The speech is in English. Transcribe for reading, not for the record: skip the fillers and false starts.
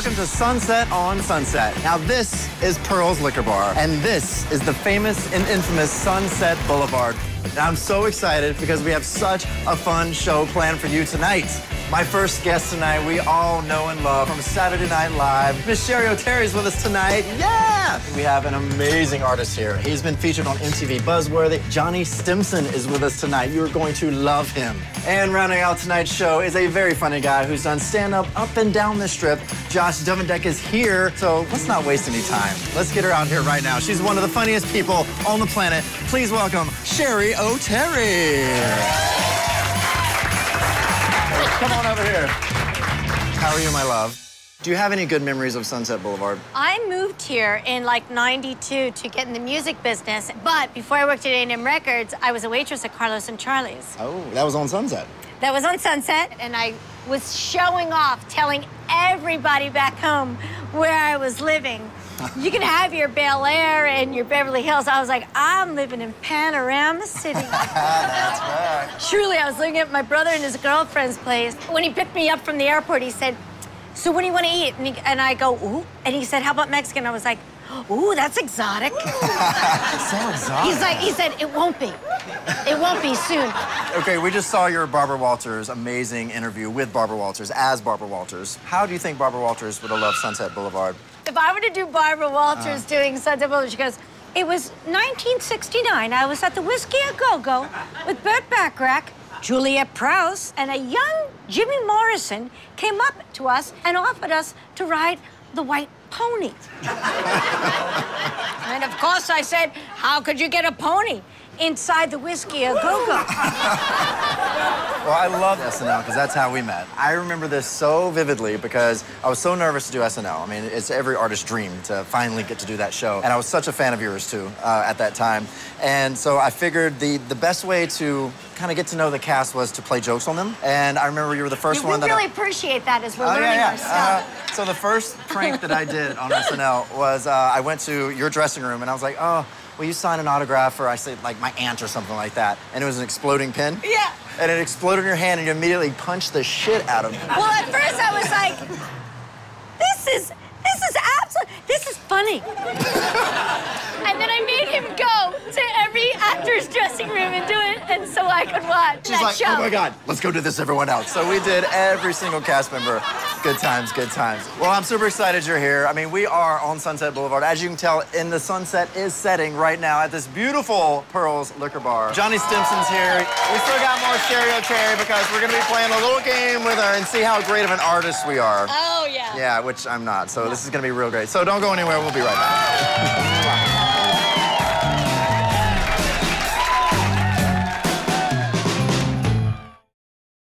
welcome to Sunset on Sunset. Now this is Pearl's Liquor Bar, and this is the famous and infamous Sunset Boulevard. Now I'm so excited because we have such a fun show planned for you tonight. My first guest tonight, we all know and love from Saturday Night Live. Miss Cheri Oteri is with us tonight. Yeah! We have an amazing artist here. He's been featured on MTV Buzzworthy. Johnny Stimson is with us tonight. You're going to love him. And rounding out tonight's show is a very funny guy who's done stand-up up and down the strip. Josh Dovendek is here, so let's not waste any time. Let's get her out here right now. She's one of the funniest people on the planet. Please welcome Cheri Oteri. Come on over here. How are you, my love? Do you have any good memories of Sunset Boulevard? I moved here in like '92 to get in the music business, but before I worked at A&M Records, I was a waitress at Carlos and Charlie's. Oh, that was on Sunset. That was on Sunset, and I was showing off, telling everybody back home where I was living. You can have your Bel Air and your Beverly Hills. I was like, I'm living in Panorama City. That's right. Truly, I was living at my brother and his girlfriend's place. When he picked me up from the airport, he said, so what do you want to eat? And I go, ooh. And he said, how about Mexican? I was like, ooh, that's exotic. So exotic. He said, it won't be. It won't be soon. Okay, we just saw your Barbara Walters amazing interview with Barbara Walters, as Barbara Walters. How do you think Barbara Walters would have loved Sunset Boulevard? If I were to do Barbara Walters doing Sunset Boulevard, she goes, it was 1969. I was at the Whiskey A Go-Go with Burt Bacharach, Juliet Prowse, and a young Jimmy Morrison came up to us and offered us to ride the white pony. And of course I said, how could you get a pony inside the Whiskey A Go-Go? Well, I love SNL because that's how we met. I remember this so vividly because I was so nervous to do SNL. I mean, it's every artist's dream to finally get to do that show. And I was such a fan of yours, too, at that time. And so I figured the best way to kind of get to know the cast was to play jokes on them. And I remember you were the first one that... We really appreciate that as we're learning our stuff. So the first prank that I did on SNL was I went to your dressing room and I was like, oh, will you sign an autograph for, I said, like, my aunt or something like that? And it was an exploding pen. Yeah. And it exploded in your hand and you immediately punched the shit out of it. Well, at first I was like, this is funny. And then I made him go to every actor's dressing room and do it, and so I could watch She's that like, show. oh my God, let's go do this, everyone else. So we did every single cast member. Good times, good times. Well, I'm super excited you're here. I mean, we are on Sunset Boulevard. As you can tell, in the sunset is setting right now at this beautiful Pearl's Liquor Bar. Johnny Stimson's here. We still got more Cheri Oteri because we're gonna be playing a little game with her and see how great of an artist we are. Oh, yeah. Yeah, which I'm not, so this is gonna be real great. So don't go anywhere, we'll be right back.